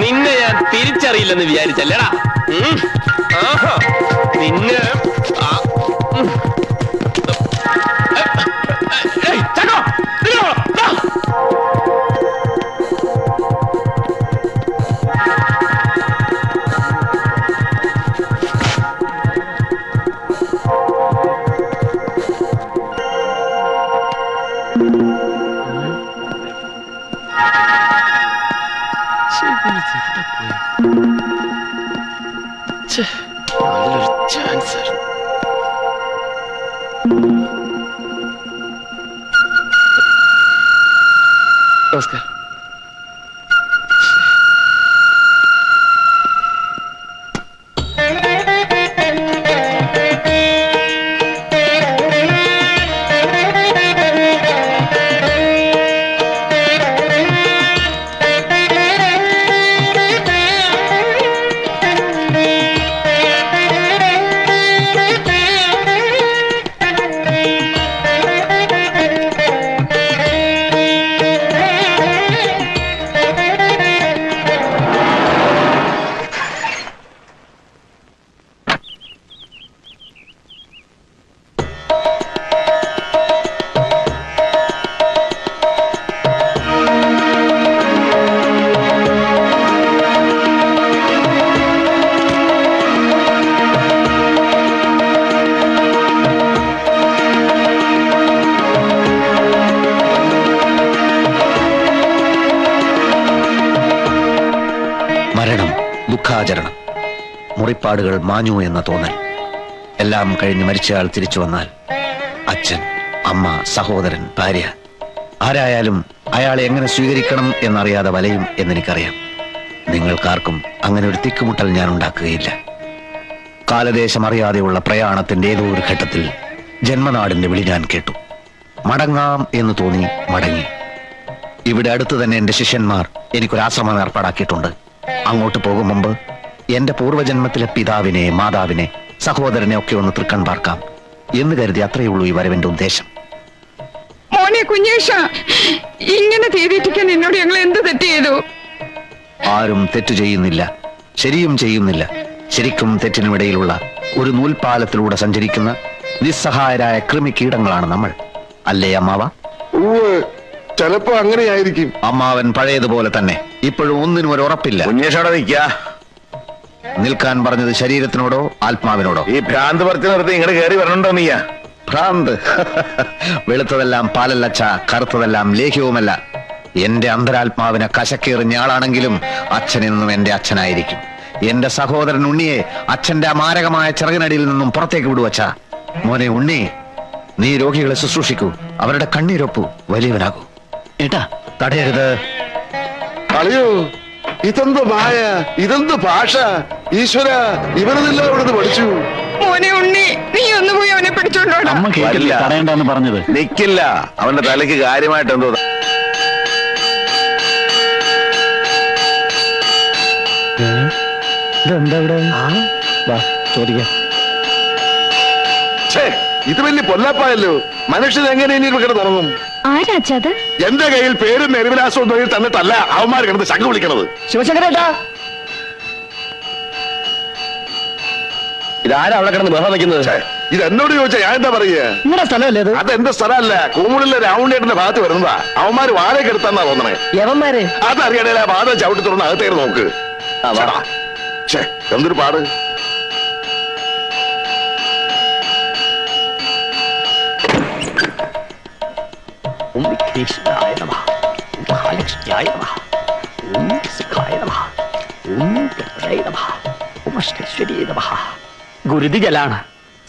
നിന്നെ ഞാൻ തിരിച്ചറിയില്ലെന്ന് വിചാരിച്ചല്ലടാ. നിന്നെ നല്ലൊരു ചാൻസ്. നമസ്കാരം. മരണം, ദുഃഖാചരണം, മുറിപ്പാടുകൾ മാഞ്ഞു എന്ന തോന്നൽ. എല്ലാം കഴിഞ്ഞ് മരിച്ചയാൾ തിരിച്ചു വന്നാൽ അച്ഛൻ, അമ്മ, സഹോദരൻ, ഭാര്യ, ആരായാലും അയാളെ എങ്ങനെ സ്വീകരിക്കണം എന്നറിയാതെ വലയും എന്നെനിക്കറിയാം. നിങ്ങൾക്കാർക്കും അങ്ങനെ ഒരു തിക്കുമുട്ടൽ ഞാൻ ഉണ്ടാക്കുകയില്ല. കാലദേശം അറിയാതെയുള്ള പ്രയാണത്തിന്റെ ഏതോ ഒരു ഘട്ടത്തിൽ ജന്മനാടിന്റെ വിളി ഞാൻ കേട്ടു. മടങ്ങാം എന്ന് തോന്നി മടങ്ങി. ഇവിടെ അടുത്ത് തന്നെ എന്റെ ശിഷ്യന്മാർ എനിക്കൊരാശ്രമം ഏർപ്പാടാക്കിയിട്ടുണ്ട്. അങ്ങോട്ട് പോകും മുമ്പ് എന്റെ പൂർവ്വജന്മത്തിലെ പിതാവിനെ, മാതാവിനെ, സഹോദരനെ ഒക്കെ ഒന്ന് തൃക്കൺ പാർക്കാം എന്ന് കരുതി അത്രയേ ഉള്ളൂ ഈ വരവിന്റെ ഉദ്ദേശം. മോനെ കുഞ്ഞേഷ, ഇങ്ങനെ തീരിട്ടിക്കാൻ എന്നോട് ഞങ്ങൾ എന്ത് തെറ്റ് ചെയ്തു? ആരും തെറ്റു ചെയ്യുന്നില്ല, ശരിയും ചെയ്യുന്നില്ല. ശരിക്കും തെറ്റിനുമിടയിലുള്ള ഒരു നൂൽപാലത്തിലൂടെ സഞ്ചരിക്കുന്ന നിസ്സഹായരായ കൃമി കീടങ്ങളാണ് നമ്മൾ. അല്ലേ അമ്മാവ? ചിലപ്പോ അങ്ങനെയായിരിക്കും. അമ്മാവൻ പഴയതുപോലെ തന്നെ. ഇപ്പോഴും ഒന്നിനും ഒരു ഉറപ്പില്ല. കുഞ്ഞേഷോടെ നിൽക്കാ. നിൽക്കാൻ പറഞ്ഞത് ശരീരത്തിനോടോ ആത്മാവിനോടോ? ഈ ഭ്രാന്ത് പറിച്ചു നിർത്തി ഇങ്ങോട്ട് കയറി വരണുണ്ടോ നീയാ? ഭ്രാന്ത്? വെളുത്തതെല്ലാം പാലല്ലച്ച, കറുത്തതെല്ലാം ലേഹ്യവുമല്ല. എന്റെ അന്തരാത്മാവിനെ കശക്കേറിഞ്ഞ ആളാണെങ്കിലും അച്ഛനെന്നും എന്റെ അച്ഛനായിരിക്കും. എന്റെ സഹോദരൻ ഉണ്ണിയെ അച്ഛന്റെ മാരകമായ ചിറകിനടിയിൽ നിന്നും പുറത്തേക്ക് വിടുവച്ച. മോനെ ഉണ്ണി, നീ രോഗികളെ ശുശ്രൂഷിക്കൂ, അവരുടെ കണ്ണീരൊപ്പു, വലിയവനാകൂ. ഏട്ടാ, തടയരുത്. അളിയോ, ഇതെന്ത് മായ, ഇതെന്ത് ഭാഷ! ഈശ്വര, ഇവരതെല്ലാം ഇവിടുന്ന് പഠിച്ചു. മോനെ ഉണ്ണി, നീ ഒന്ന് പോയി അവനെ പിടിച്ചോണ്ടോ. തടയണ്ടെന്ന് പറഞ്ഞത്. നിക്കില്ല, അവന്റെ തലയ്ക്ക് കാര്യമായിട്ട് എന്തോ. ചോദിക്കാം. ഇത് വലിയ പൊല്ലപ്പായല്ലോ. മനുഷ്യൻ എങ്ങനെ ഇനി ഇവിടെ തുടങ്ങും? ആരാച്ചത്? എന്റെ കയ്യിൽ പേരും നെരുവിലാസവും തൊഴിൽ തന്നിട്ടല്ല അവന്മാർ കിടന്ന് ശങ്ക വിളിക്കണത്. ശിവശങ്കരേട്ടാ, ഇതാരാ അവിടെ കിടന്ന് ബഹളം വയ്ക്കുന്നത്? ഇത് എന്നോട് ചോദിച്ചാ ഞാൻ എന്താ പറയുക? നിങ്ങളുടെ സ്ഥലമല്ലേ അത്? അതെന്റെ സ്ഥലമല്ല, കൂമുളിലെ രാവുണ്ണേട്ടന്റെ ഭാഗത്ത് വരുന്നതാ. അവന്മാര് വാഴയൊക്കെ എടുത്താന്നാ തോന്നണേ. യവന്മാര് അതറിയണേ, ആ ഭാഗം ചവിട്ടി തുറന്ന് അകത്തേക്ക് നോക്ക്. എന്തൊരു പാട്! ഗുരുതികലാണ്.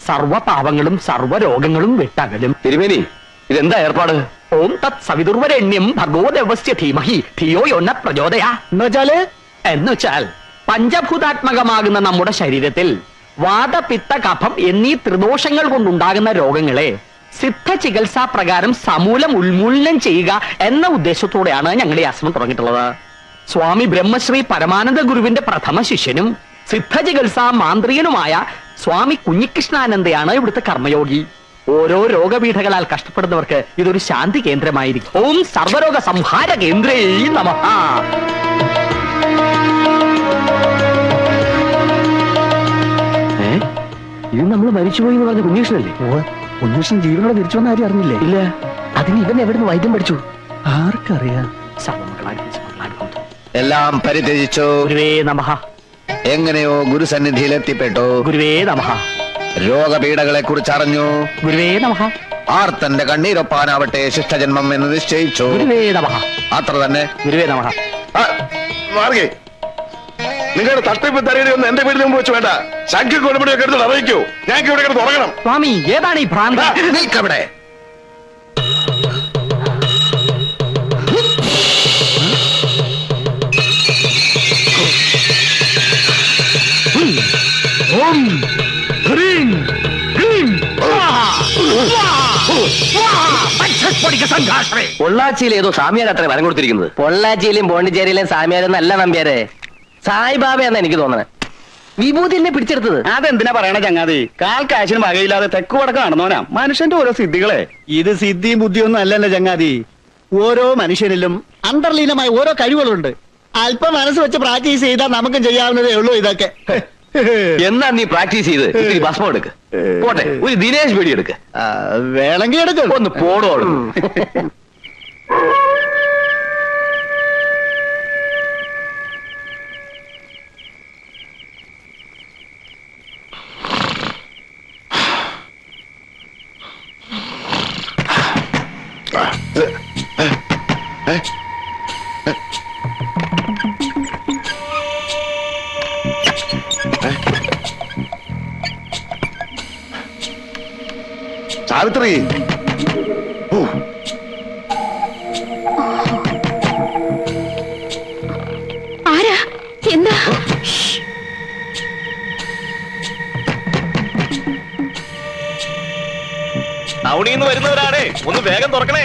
സർവ പാപങ്ങളും സർവ രോഗങ്ങളും വിട്ടകലും. തിരുമേനി, ഇതെന്താ ഏർപ്പാട്? ഓം തത് സവിതുർവരണ്യം ഭർഗോ ദേവസ്യ ധീമഹി ധിയോ യോന പ്രചോദയാ. എന്നുവെച്ചാൽ പഞ്ചഭൂതാത്മകമാകുന്ന നമ്മുടെ ശരീരത്തിൽ വാതപിത്ത കഫം എന്നീ ത്രിദോഷങ്ങൾ കൊണ്ടുണ്ടാകുന്ന രോഗങ്ങളെ സിദ്ധ ചികിത്സാ പ്രകാരം സമൂലം ഉന്മൂലനം ചെയ്യുക എന്ന ഉദ്ദേശത്തോടെയാണ് ഞങ്ങൾ ഈ ആശ്രമം തുടങ്ങിയിട്ടുള്ളത്. സ്വാമി ബ്രഹ്മശ്രീ പരമാനന്ദ ഗുരുവിന്റെ പ്രഥമ ശിഷ്യനും സിദ്ധ ചികിത്സാ മാന്ത്രികനുമായ സ്വാമി കുഞ്ഞികൃഷ്ണാനന്ദയാണ് ഇവിടുത്തെ കർമ്മയോഗി. ഓരോ രോഗപീഠകളാൽ കഷ്ടപ്പെടുന്നവർക്ക് ഇതൊരു ശാന്തി കേന്ദ്രമായിരിക്കും. ഓം സർവരോഗ സംഹാര കേന്ദ്രേ നമഃ. ഇത് നമ്മൾ മരിച്ചുപോയി എന്ന് പറഞ്ഞ കുഞ്ഞീഷ്ണല്ലേ? കുഞ്ഞുഷ്ണൻ ജീവനോടെ തിരിച്ചു വന്ന ആരും അറിഞ്ഞില്ലേ? ഇല്ല. അതിന് ഇവൻ എവിടുന്ന് വൈദ്യം പഠിച്ചു? ആർക്കറിയാം. എല്ലാം പരിത്യജിച്ചു. ഗുരുവേ നമഃ. എങ്ങനെയോ ഗുരുസന്നിധിയിൽ എത്തിപ്പെട്ടു. ഗുരുവേ നമഃ. രോഗപീഠകളെ കുറിച്ച് അറിഞ്ഞു. ഗുരുവേ നമഃ. ആർത്തന്റെ കണ്ണീരൊപ്പാനാവട്ടെ ശിഷ്ടജന്മം എന്ന് നിശ്ചയിച്ചു. ഗുരുവേ നമഃ. അത്ര തന്നെ. ഗുരുവേ നമഃ. മാർഗേ, നിങ്ങളുടെ തട്ടിപ്പ് തരേടി ഒന്ന് എന്റെ വീടിന് മുമ്പ് വെച്ച് വേണ്ട. ശംഖ് കൊടുപടിയൊക്കെ എടുത്ത് അറിയിക്കൂ. ഞങ്ങൾക്ക് ഇവിടെ കിടന്ന് തുടങ്ങണം. സ്വാമി, ഏതാണ് ഈ ഭ്രാന്ത? നിൽക്കവിടെ. പൊള്ളാച്ചിയിൽ ഏതോ സാമിയാരത്രേ വരം കൊടുത്തിരിക്കുന്നത്. പൊള്ളാച്ചിയിലും പോണ്ടിച്ചേരിയിലും സാമിയാരെന്നല്ല നമ്പ്യാരെ, സായിബാബയെന്നാ എനിക്ക് തോന്നണേ. വിഭൂതിനെ പിടിച്ചെടുത്തത്. അതെന്തിനാ പറയണ ചങ്ങാതി? കാൽ കാശിന് വകയില്ലാതെ തെക്ക് വടക്ക് നടന്നോനാ മനുഷ്യന്റെ ഓരോ സിദ്ധികളെ. ഇത് സിദ്ധിയും ബുദ്ധിയൊന്നും അല്ലല്ലോ ചങ്ങാതി. ഓരോ മനുഷ്യനിലും അന്തർലീനമായ ഓരോ കഴിവുകളുണ്ട്. അല്പം മനസ്സ് വെച്ച് പ്രാക്ടീസ് ചെയ്താൽ നമുക്കും ചെയ്യാവുന്നതേ ഉള്ളൂ ഇതൊക്കെ. എന്നാ നീ പ്രാക്ടീസ് ചെയ്ത് ഇത്തിരി ഭസ്മം എടുക്ക്. പോട്ടെ, ഒരു ദിനേശ് പേടി എടുക്ക്. വേണമെങ്കിൽ എടുക്കും. ഒന്ന് പോടോളും. സാവിത്രി, ആരാ? എന്താ? ടൗണിന്ന് വരുന്നവരാണേ, ഒന്ന് വേഗം തുറക്കണേ.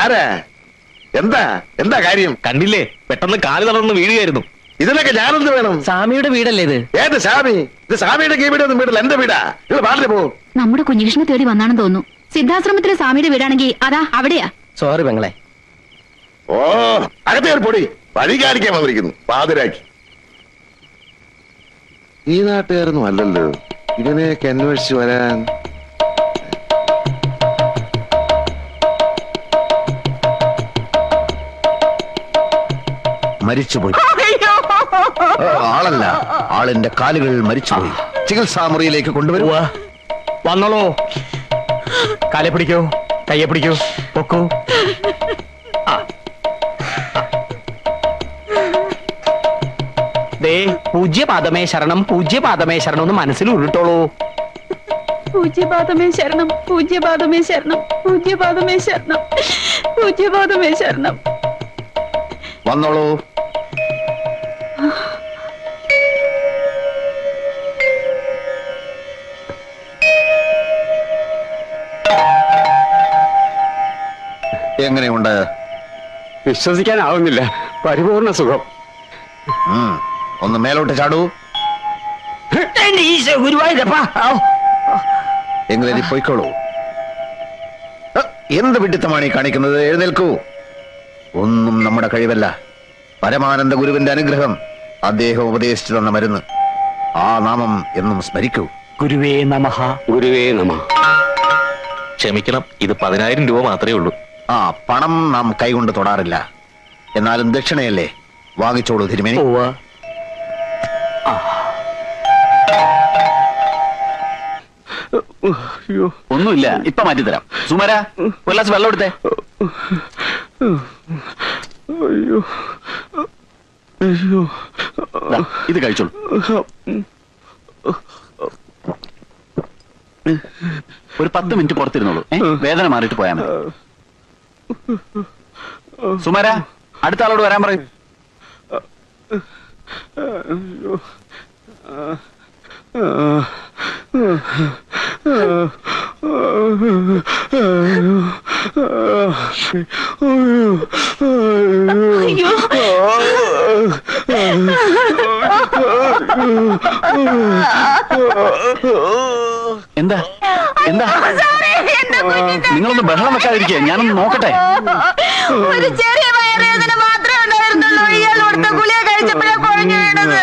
ആരാ? എന്താ എന്താ കാര്യം? കണ്ടില്ലേ, പെട്ടെന്ന് കാല് തളർന്ന് വീഴുകയായിരുന്നു. ഇതിനൊക്കെ ഞാനെന്ത് വേണം? സാമിയുടെ വീടല്ലേ ഇത്? ഏത് സാമി? ഇത് സാമിയുടെ വീടൊന്നും വീട്ടിൽ എന്റെ വീടാ. നിങ്ങൾ പാടില്ല പോ. നമ്മുടെ കുഞ്ഞികൃഷ്ണനെ തേടി വന്നാണെന്ന് തോന്നുന്നു. സിദ്ധാശ്രമത്തിലെ സ്വാമിയുടെ വീടാണെങ്കിൽ അതാ അവിടെയാ. സോറി പെങ്ങളെ. ഓ, അകത്തേർ പൊടി വഴി കാണിക്കാൻ വന്നിരിക്കുന്നു പാതിരാക്കി. ഈ നാട്ടുകാരൊന്നും അല്ലല്ലോ ഇവനെയൊക്കെ അന്വേഷിച്ച് വരാൻ. മരിച്ചുപോയി. ആളല്ല, ആളിന്റെ കാലുകൾ മരിച്ചുപോയി. ചികിത്സാ മുറിയിലേക്ക് കൊണ്ടുവരും. വന്നോളൂ. കാലെ പിടിക്കൂ, കയ്യെ പിടിക്കൂ, പൊക്കൂ. ദേ, പൂജ്യപാദമേ ശരണം, പൂജ്യപാദമേ ശരണം എന്ന് മനസ്സിൽ ഉരുട്ടോളൂ. പൂജ്യപാദമേ ശരണം, പൂജ്യപാദമേ ശരണം, പൂജ്യപാദമേ ശരണം, പൂജ്യപാദമേ ശരണം. വന്നോളൂ. എങ്ങനെയുണ്ട്? വിശ്വസിക്കാനാവുന്നില്ല. പരിപൂർണ സുഖം. ഒന്ന് മേലോട്ട് ചാടൂ. ഗുരുവായൂരപ്പാ, എങ്ങനെ പോയിക്കോളൂ. എന്ത് വിഡിത്തമാണ് ഈ കാണിക്കുന്നത്? എഴുന്നേൽക്കൂ. ഒന്നും നമ്മുടെ കഴിവല്ല. പരമാനന്ദ ഗുരുവിന്റെ അനുഗ്രഹം, അദ്ദേഹം ഉപദേശിച്ചു തന്ന മരുന്ന്. ആ നാമം എന്നും സ്മരിക്കൂ. ഗുരുവേ നമഃ. ഗുരുവേ നമഃ. ക്ഷമിക്കണം, ഇത് 10,000 രൂപ മാത്രമേ ഉള്ളൂ. ആ പണം നാം കൈകൊണ്ട് തൊടാറില്ല. എന്നാലും ദക്ഷിണയല്ലേ, വാങ്ങിച്ചോളൂ തിരുമേനി. ഒന്നുമില്ല, ഇപ്പൊ മാറ്റിത്തരാം. സുമര, ഒരു ഗ്ലാസ് വെള്ളം എടുത്തേ. ദാ, ഇത് കഴിച്ചോളൂ. ഒരു 10 മിനിറ്റ് പുറത്തിരുന്നോളൂ. വേദന മാറിയിട്ട് പോയാൽ മതി. സുമാര, അടുത്ത ആളോട് വരാൻ പറയും. എന്താ എന്താ നിങ്ങളൊന്ന് ബഹളം വെക്കാതിരിക്കുക, ഞാനൊന്ന് നോക്കട്ടെ. ഒരു ചെറിയ വയറുവേദന മാത്രമേ ഉണ്ടായിരുന്നുള്ളൂ. ഇയാൾ കൊടുത്ത ഗുളിക കഴിച്ചപ്പോഴാ കുഴഞ്ഞു വീണത്.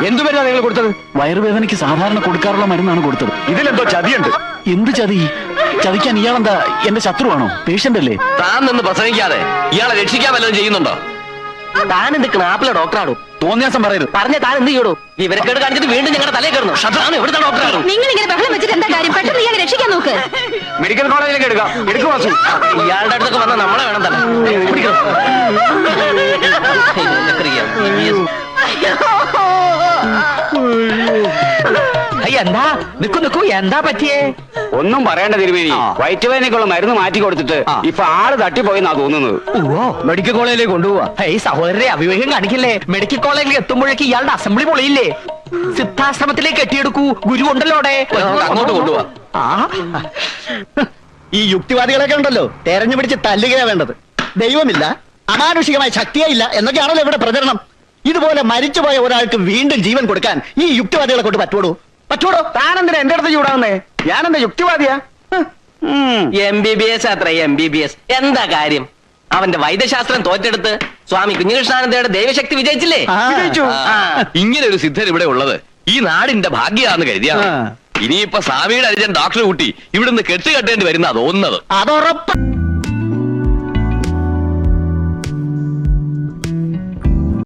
എന്തു മരുന്നാ നിങ്ങൾ കൊടുത്തത്? വയറുവേദനയ്ക്ക് സാധാരണ കൊടുക്കാറുള്ള മരുന്നാണ് കൊടുത്തത്. ഇതിലെന്തോ ചതിയുണ്ട്. എന്ത് ചതി? ചതിക്കാൻ ഇയാളെന്താ എന്റെ ശത്രുവാണോ? പേഷ്യന്റ് അല്ലേ? താൻ നിന്ന് പ്രസംഗിക്കാതെ ഇയാളെ രക്ഷിക്കാൻ വല്ലതും ചെയ്യുന്നുണ്ടോ? താൻ എന്ത് ക്നാപ്പിലെ ഡോക്ടറാണോ? തോന്നിയാസം പറയരുത്. പറഞ്ഞ താൻ എന്ത് ചെയ്യൂ? ഇവരൊക്കെ കാണിച്ചിട്ട് വീണ്ടും ഞങ്ങളുടെ തലയിൽ കയറുന്നു. ഷട്ടാണ് ഇവിടുത്തെ ഡോക്ടറാണ്. നിങ്ങൾ ഇങ്ങനെ ബഹളം വെച്ചിട്ട് എന്താ കാര്യം? പെട്ടെന്ന് ഇയാളെ രക്ഷിക്കാൻ നോക്ക്. മെഡിക്കൽ കോളേജിലേക്ക് എടുക്കുക വാസു. ഇയാളുടെ അടുത്തൊക്കെ വന്നാൽ നമ്മളെ വേണം തന്നെ. എന്താ നിക്കൂ എന്താ പറ്റിയേ? ഒന്നും പറയേണ്ട തിരുമേനി, വയറ്റുവേദനയ്ക്കുള്ള മരുന്ന് മാറ്റി കൊടുത്തിട്ട് ഇപ്പൊ ആള് തട്ടിപ്പോയെന്നാ തോന്നുന്നത്. മെഡിക്കൽ കോളേജിലേക്ക് കൊണ്ടുപോവാ. സഹോദരരെ അവിവേകം കാണിക്കില്ലേ? മെഡിക്കൽ കോളേജിൽ എത്തുമ്പോഴേക്ക് ഇയാളുടെ അസംബ്ലി പൊളിയില്ലേ? സിദ്ധാശ്രമത്തിലേക്ക് കെട്ടിയെടുക്കൂ, ഗുരു ഉണ്ടല്ലോ അവിടെ. അങ്ങോട്ട് കൊണ്ടുപോവാ. ഈ യുക്തിവാദികളൊക്കെ ഉണ്ടല്ലോ, തെരഞ്ഞു പിടിച്ച് തല്ലുകയാ വേണ്ടത്. ദൈവമില്ല, അമാനുഷികമായ ശക്തിയേ ഇല്ല എന്നൊക്കെയാണല്ലോ ഇവിടെ പ്രചരണം. ഇതുപോലെ മരിച്ചുപോയ ഒരാൾക്ക് വീണ്ടും ജീവൻ കൊടുക്കാൻ ഈ യുക്തിവാദികളെ കൊണ്ട് പറ്റുവോടോ? താനെന്തിനാ എന്റെ അടുത്ത് ചൂടാവുന്നേ? ഞാനെന്താ യുക്തിവാദിയാ? MBBS അത്ര MBBS എന്താ കാര്യം? അവന്റെ വൈദ്യശാസ്ത്രം തോറ്റെടുത്ത് സ്വാമി കുഞ്ഞികൃഷ്ണാനന്ദയുടെ ദൈവശക്തി വിജയിച്ചില്ലേ? ഇങ്ങനെ ഒരു സിദ്ധൻ ഇവിടെ ഉള്ളത് ഈ നാടിന്റെ ഭാഗ്യാന്ന് കരുതിയാ. ഇനിയിപ്പോ സ്വാമിയുടെ അനുജൻ ഡോക്ടറെ കൂട്ടി ഇവിടുന്ന് കെട്ടുകെട്ടേണ്ടി വരുന്ന തോന്നുന്നത്. അതുറപ്പ്.